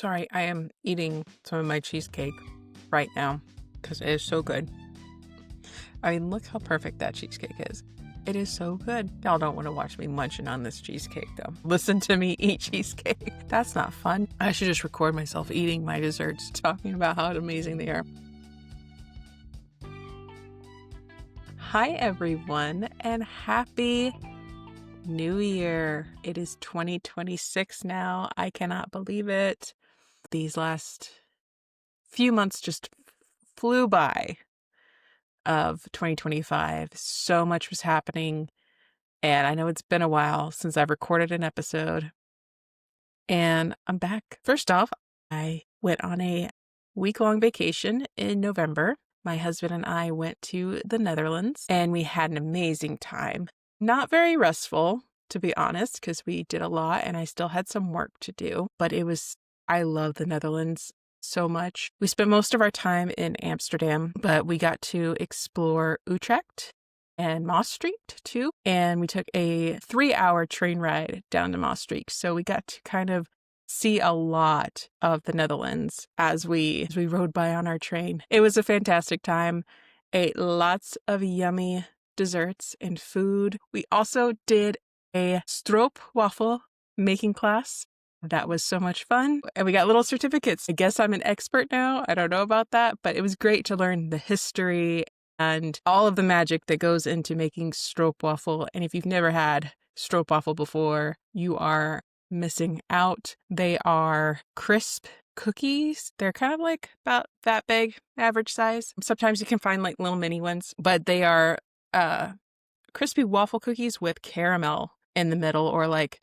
Sorry, I am eating some of my cheesecake right now because it is so good. I mean, look how perfect that cheesecake is. It is so good. Y'all don't want to watch me munching on this cheesecake, though. Listen to me eat cheesecake. That's not fun. I should just record myself eating my desserts, talking about how amazing they are. Hi, everyone, and happy New Year. It is 2026 now. I cannot believe it. These last few months just flew by of 2025. So much was happening, and I know it's been a while since I've recorded an episode, and I'm back. First off, I went on a week-long vacation in November. My husband and I went to the Netherlands, and we had an amazing time. Not very restful, to be honest, because we did a lot, and I still had some work to do, but I love the Netherlands so much. We spent most of our time in Amsterdam, but we got to explore Utrecht and Maastricht too. And we took a 3-hour train ride down to Maastricht. So we got to kind of see a lot of the Netherlands as we rode by on our train. It was a fantastic time. Ate lots of yummy desserts and food. We also did a stroopwafel making class. That was so much fun. And we got little certificates. I guess I'm an expert now. I don't know about that, but it was great to learn the history and all of the magic that goes into making stroopwafel. And if you've never had stroopwafel before, you are missing out. They are crisp cookies. They're kind of like about that big, average size. Sometimes you can find like little mini ones, but they are crispy waffle cookies with caramel in the middle, or like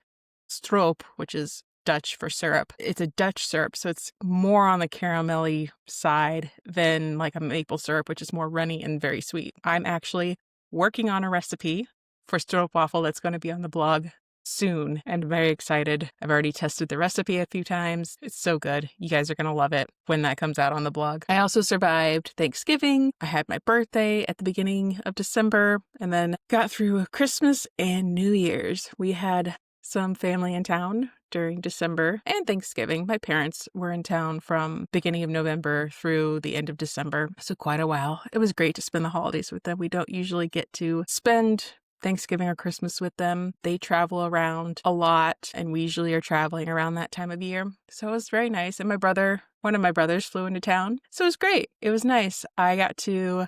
stroop, which is Dutch for syrup. It's a Dutch syrup, so it's more on the caramelly side than like a maple syrup, which is more runny and very sweet. I'm actually working on a recipe for stroopwafel that's going to be on the blog soon, and very excited. I've already tested the recipe a few times. It's so good. You guys are going to love it when that comes out on the blog. I also survived Thanksgiving. I had my birthday at the beginning of December, and then got through Christmas and New Year's. We had some family in town during December and Thanksgiving. My parents were in town from beginning of November through the end of December, so quite a while. It was great to spend the holidays with them. We don't usually get to spend Thanksgiving or Christmas with them. They travel around a lot, and we usually are traveling around that time of year. So it was very nice. And one of my brothers flew into town. So it was great. It was nice. I got to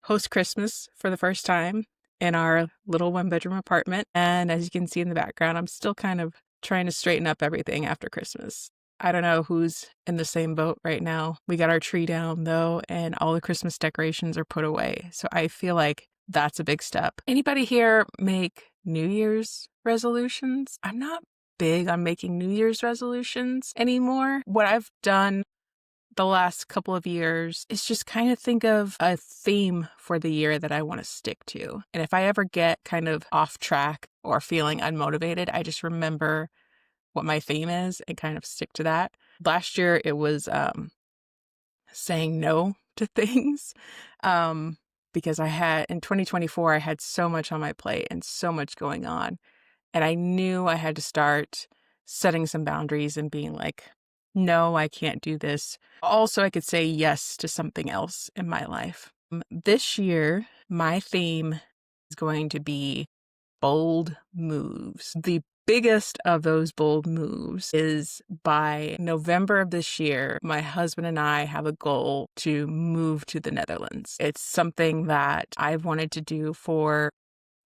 host Christmas for the first time in our little 1-bedroom apartment. And as you can see in the background, I'm still kind of trying to straighten up everything after Christmas. I don't know who's in the same boat right now. We got our tree down though, and all the Christmas decorations are put away. So I feel like that's a big step. Anybody here make New Year's resolutions? I'm not big on making New Year's resolutions anymore. What I've done the last couple of years is just kind of think of a theme for the year that I want to stick to. And if I ever get kind of off track or feeling unmotivated, I just remember what my theme is and kind of stick to that. Last year, it was saying no to things because in 2024, I had so much on my plate and so much going on. And I knew I had to start setting some boundaries and being like, no, I can't do this. Also, I could say yes to something else in my life. This year, my theme is going to be bold moves. The biggest of those bold moves is by November of this year, my husband and I have a goal to move to the Netherlands. It's something that I've wanted to do for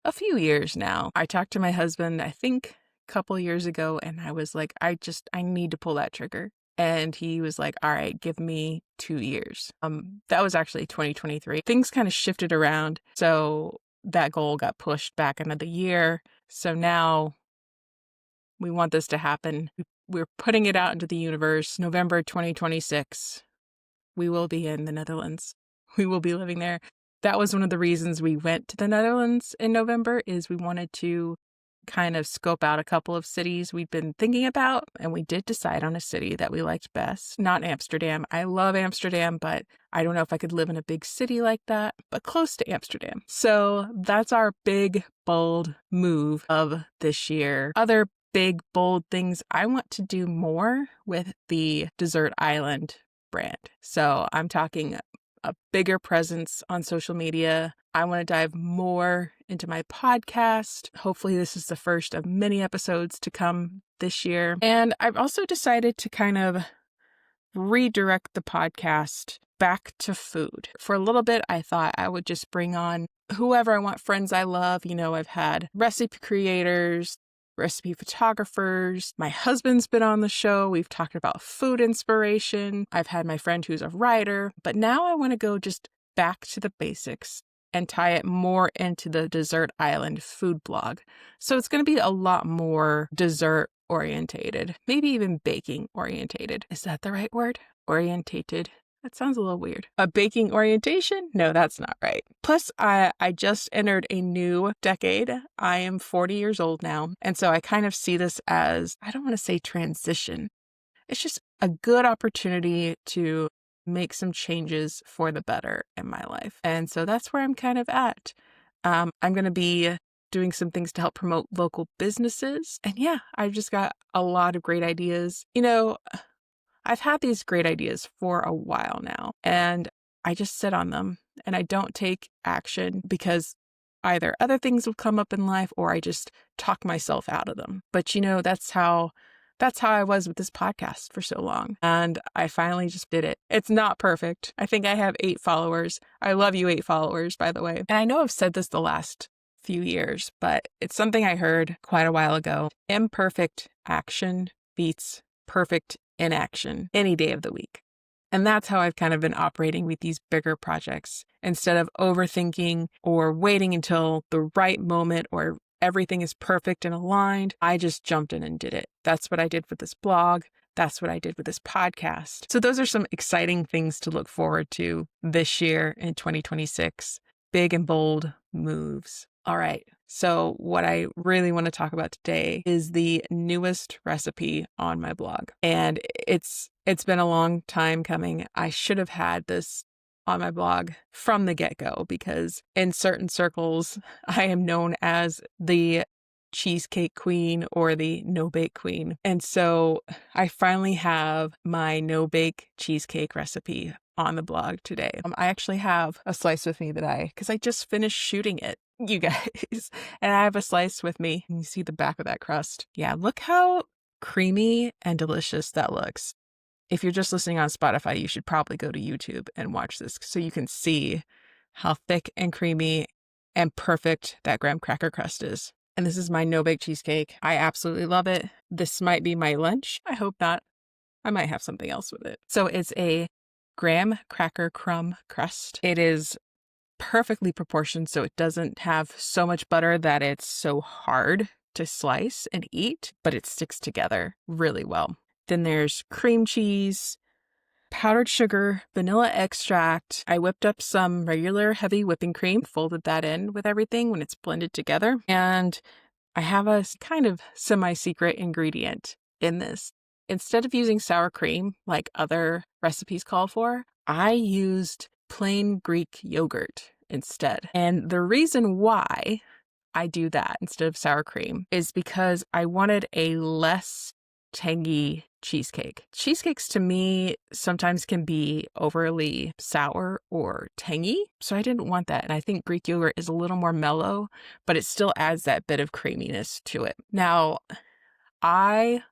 a few years now. I talked to my husband, I think, couple years ago, and I was like, I need to pull that trigger. And he was like, all right, give me 2 years. That was actually 2023. Things kind of shifted around, so that goal got pushed back another year. So now we want this to happen. We're putting it out into the universe. November 2026, we will be in the Netherlands. We will be living there. That was one of the reasons we went to the Netherlands in November, is we wanted to kind of scope out a couple of cities we've been thinking about, and we did decide on a city that we liked best. Not Amsterdam. I love Amsterdam, but I don't know if I could live in a big city like that, but close to Amsterdam. So that's our big, bold move of this year. Other big, bold things. I want to do more with the Dessert Island brand. So I'm talking a bigger presence on social media. I want to dive more into my podcast. Hopefully, this is the first of many episodes to come this year. And I've also decided to kind of redirect the podcast back to food. For a little bit, I thought I would just bring on whoever I want, friends I love. I've had recipe creators, recipe photographers. My husband's been on the show. We've talked about food inspiration. I've had my friend who's a writer. But now I want to go just back to the basics and tie it more into the Dessert Island food blog. So it's going to be a lot more dessert orientated, maybe even baking orientated. Is that the right word? Orientated. That sounds a little weird. A baking orientation? No, that's not right. Plus, I just entered a new decade. I am 40 years old now. And so I kind of see this as, I don't want to say transition. It's just a good opportunity to make some changes for the better in my life. And so that's where I'm kind of at. I'm going to be doing some things to help promote local businesses. And yeah, I've just got a lot of great ideas. I've had these great ideas for a while now, and I just sit on them and I don't take action because either other things will come up in life or I just talk myself out of them. But that's how I was with this podcast for so long. And I finally just did it. It's not perfect. I think I have 8 followers. I love you 8 followers, by the way. And I know I've said this the last few years, but it's something I heard quite a while ago. Imperfect action beats perfect inaction any day of the week. And that's how I've kind of been operating with these bigger projects. Instead of overthinking or waiting until the right moment or everything is perfect and aligned, I just jumped in and did it. That's what I did with this blog. That's what I did with this podcast. So those are some exciting things to look forward to this year in 2026. Big and bold moves. All right. So what I really want to talk about today is the newest recipe on my blog. And it's been a long time coming. I should have had this on my blog from the get-go because in certain circles, I am known as the Cheesecake Queen or the no-bake queen. And so I finally have my no-bake cheesecake recipe on the blog today. I actually have a slice with me because I just finished shooting it, you guys. And I have a slice with me. You see the back of that crust. Yeah, look how creamy and delicious that looks. If you're just listening on Spotify, you should probably go to YouTube and watch this so you can see how thick and creamy and perfect that graham cracker crust is. And this is my no-bake cheesecake. I absolutely love it. This might be my lunch. I hope not. I might have something else with it. So it's a graham cracker crumb crust. It is perfectly proportioned, so it doesn't have so much butter that it's so hard to slice and eat, but it sticks together really well. Then there's cream cheese, powdered sugar, vanilla extract. I whipped up some regular heavy whipping cream, folded that in with everything when it's blended together. And I have a kind of semi-secret ingredient in this. Instead of using sour cream like other recipes call for, I used plain Greek yogurt instead. And the reason why I do that instead of sour cream is because I wanted a less tangy cheesecake. Cheesecakes to me sometimes can be overly sour or tangy, so I didn't want that. And I think Greek yogurt is a little more mellow, but it still adds that bit of creaminess to it. Now, I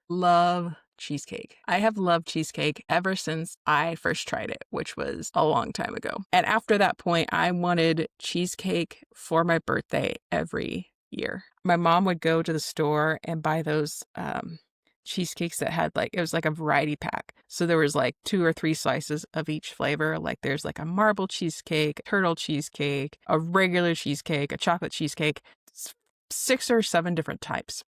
love cheesecake. I have loved cheesecake ever since I first tried it, which was a long time ago. And after that point, I wanted cheesecake for my birthday every year. My mom would go to the store and buy those cheesecakes that had it was like a variety pack. So there was 2 or 3 slices of each flavor. There's a marble cheesecake, turtle cheesecake, a regular cheesecake, a chocolate cheesecake, 6 or 7 different types.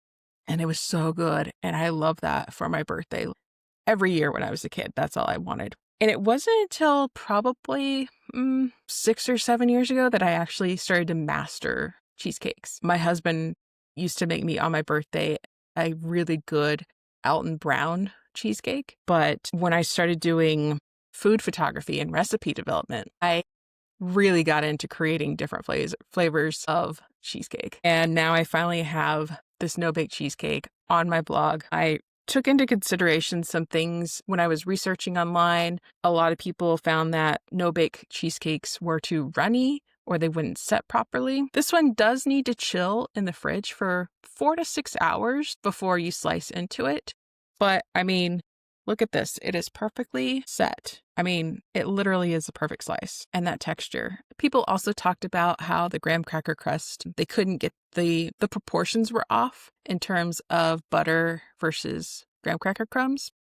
And it was so good. And I love that for my birthday. Every year when I was a kid, that's all I wanted. And it wasn't until probably 6 or 7 years ago that I actually started to master cheesecakes. My husband used to make me on my birthday a really good Alton Brown cheesecake. But when I started doing food photography and recipe development, I really got into creating different flavors of cheesecake. And now I finally have this no-bake cheesecake on my blog. I took into consideration some things when I was researching online. A lot of people found that no-bake cheesecakes were too runny or they wouldn't set properly. This one does need to chill in the fridge for 4 to 6 hours before you slice into it. But I mean, look at this. It is perfectly set. I mean, it literally is a perfect slice and that texture. People also talked about how the graham cracker crust, they couldn't get the proportions were off in terms of butter versus graham cracker crumbs.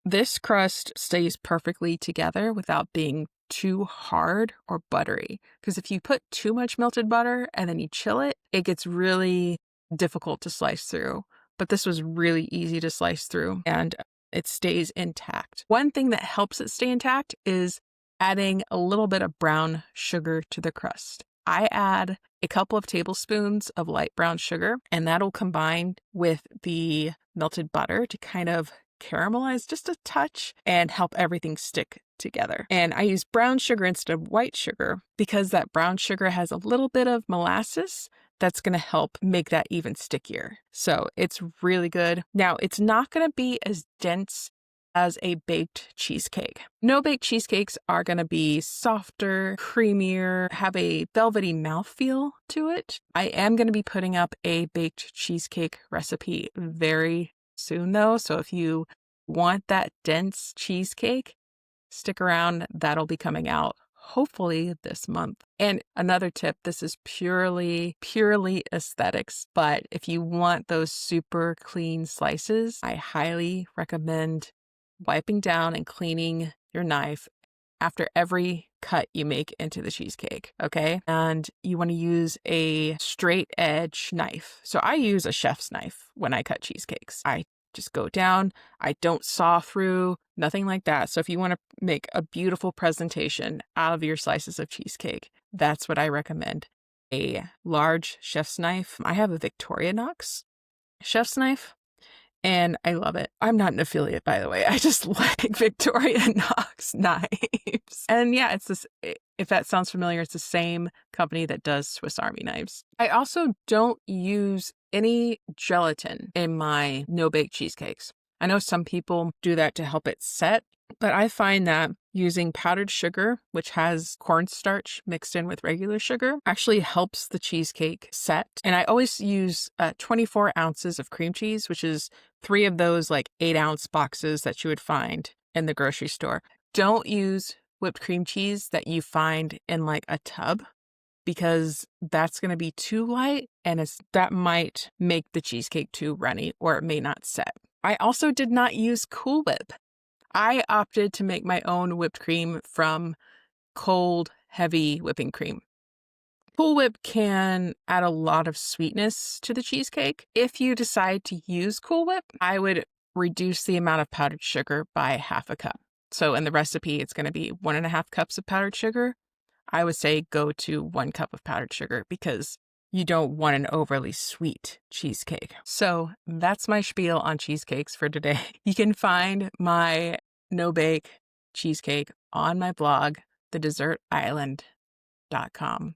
This crust stays perfectly together without being too hard or buttery. Because if you put too much melted butter and then you chill it, it gets really difficult to slice through. But this was really easy to slice through and it stays intact. One thing that helps it stay intact is adding a little bit of brown sugar to the crust. I add a couple of tablespoons of light brown sugar, and that'll combine with the melted butter to kind of caramelize just a touch and help everything stick together. And I use brown sugar instead of white sugar because that brown sugar has a little bit of molasses that's going to help make that even stickier. So it's really good. Now, it's not going to be as dense as a baked cheesecake. No-bake cheesecakes are going to be softer, creamier, have a velvety mouthfeel to it. I am going to be putting up a baked cheesecake recipe very soon though. So if you want that dense cheesecake, stick around. That'll be coming out hopefully this month. And another tip, this is purely aesthetics, but if you want those super clean slices, I highly recommend wiping down and cleaning your knife after every cut you make into the cheesecake, okay? And you want to use a straight edge knife. So I use a chef's knife when I cut cheesecakes. I just go down. I don't saw through, nothing like that. So if you want to make a beautiful presentation out of your slices of cheesecake, that's what I recommend. A large chef's knife. I have a Victorinox chef's knife. And I love it. I'm not an affiliate, by the way. I just like Victorinox knives. And yeah, it's this, if that sounds familiar, it's the same company that does Swiss Army knives. I also don't use any gelatin in my no-bake cheesecakes. I know some people do that to help it set, but I find that using powdered sugar, which has cornstarch mixed in with regular sugar, actually helps the cheesecake set. And I always use 24 ounces of cream cheese, which is 3 of those like 8-ounce boxes that you would find in the grocery store. Don't use whipped cream cheese that you find in like a tub because that's going to be too light and that might make the cheesecake too runny or it may not set. I also did not use Cool Whip. I opted to make my own whipped cream from cold, heavy whipping cream. Cool Whip can add a lot of sweetness to the cheesecake. If you decide to use Cool Whip, I would reduce the amount of powdered sugar by half a cup. So in the recipe, it's going to be 1.5 cups of powdered sugar. I would say go to 1 cup of powdered sugar because you don't want an overly sweet cheesecake. So that's my spiel on cheesecakes for today. You can find my no-bake cheesecake on my blog, thedessertisland.com.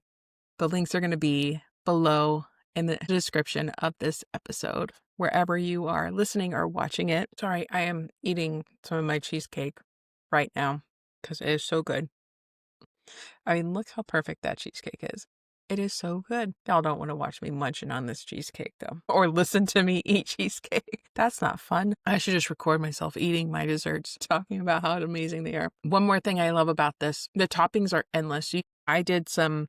The links are going to be below in the description of this episode, wherever you are listening or watching it. Sorry, I am eating some of my cheesecake right now because it is so good. I mean, look how perfect that cheesecake is. It is so good. Y'all don't want to watch me munching on this cheesecake, though, or listen to me eat cheesecake. That's not fun. I should just record myself eating my desserts, talking about how amazing they are. One more thing I love about this, the toppings are endless. I did some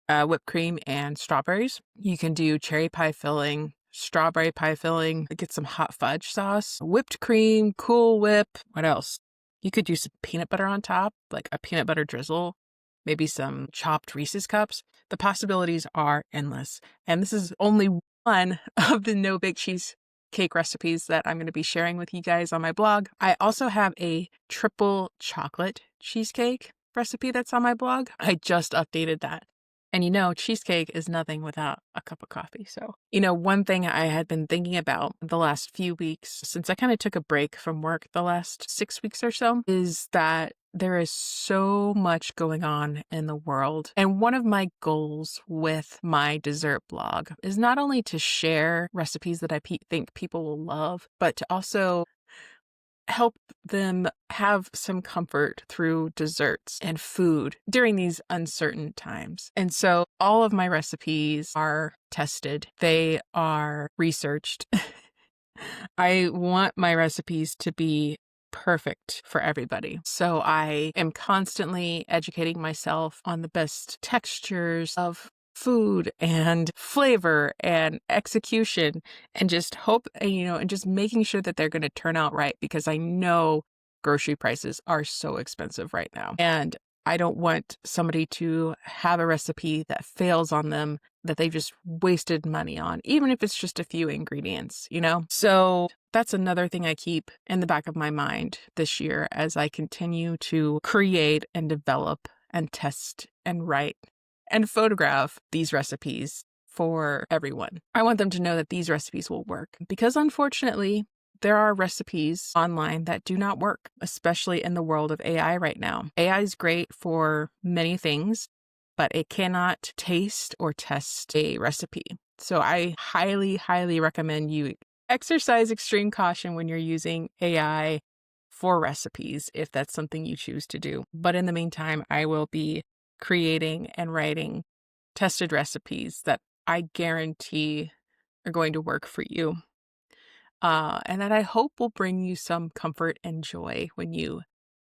whipped cream and strawberries. You can do cherry pie filling, strawberry pie filling, get some hot fudge sauce, whipped cream, Cool Whip. What else? You could do some peanut butter on top, like a peanut butter drizzle, maybe some chopped Reese's cups. The possibilities are endless. And this is only one of the no-bake cheesecake recipes that I'm going to be sharing with you guys on my blog. I also have a triple chocolate cheesecake recipe that's on my blog. I just updated that. And cheesecake is nothing without a cup of coffee. So, one thing I had been thinking about the last few weeks, since I kind of took a break from work the last 6 weeks or so, is that There is so much going on in the world. And one of my goals with my dessert blog is not only to share recipes that I think people will love, but to also help them have some comfort through desserts and food during these uncertain times. And so all of my recipes are tested. They are researched. I want my recipes to be perfect for everybody. So I am constantly educating myself on the best textures of food and flavor and execution, and just hope, and just making sure that they're going to turn out right, because I know grocery prices are so expensive right now. And I don't want somebody to have a recipe that fails on them, that they just wasted money on, even if it's just a few ingredients, So that's another thing I keep in the back of my mind this year as I continue to create and develop and test and write and photograph these recipes for everyone. I want them to know that these recipes will work, because unfortunately, there are recipes online that do not work, especially in the world of AI right now. AI is great for many things, but it cannot taste or test a recipe. So I highly, highly recommend you exercise extreme caution when you're using AI for recipes, if that's something you choose to do. But in the meantime, I will be creating and writing tested recipes that I guarantee are going to work for you. And that I hope will bring you some comfort and joy when you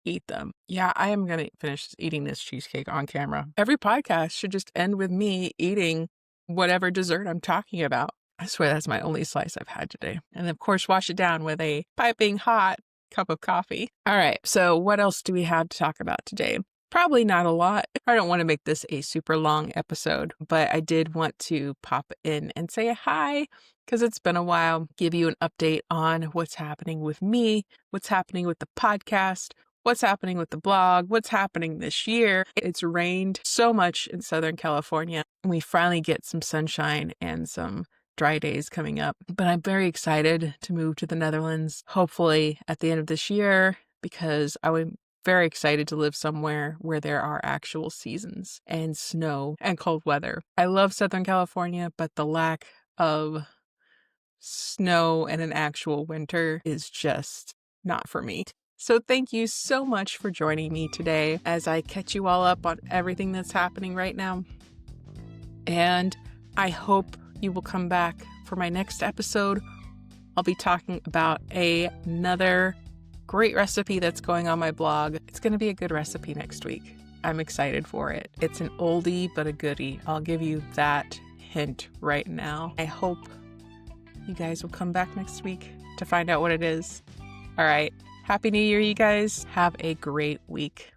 eat them. Yeah, I am going to finish eating this cheesecake on camera. Every podcast should just end with me eating whatever dessert I'm talking about. I swear that's my only slice I've had today. And of course, wash it down with a piping hot cup of coffee. All right, so what else do we have to talk about today? Probably not a lot. I don't want to make this a super long episode, but I did want to pop in and say hi, because it's been a while, give you an update on what's happening with me, what's happening with the podcast, what's happening with the blog, what's happening this year. It's rained so much in Southern California, and we finally get some sunshine and some dry days coming up. But I'm very excited to move to the Netherlands, hopefully at the end of this year, because I'm very excited to live somewhere where there are actual seasons and snow and cold weather. I love Southern California, but the lack of snow and an actual winter is just not for me. So thank you so much for joining me today as I catch you all up on everything that's happening right now. And I hope you will come back for my next episode. I'll be talking about another great recipe that's going on my blog. It's going to be a good recipe next week. I'm excited for it. It's an oldie but a goodie. I'll give you that hint right now. I hope you guys will come back next week to find out what it is. All right. Happy New Year, you guys. Have a great week.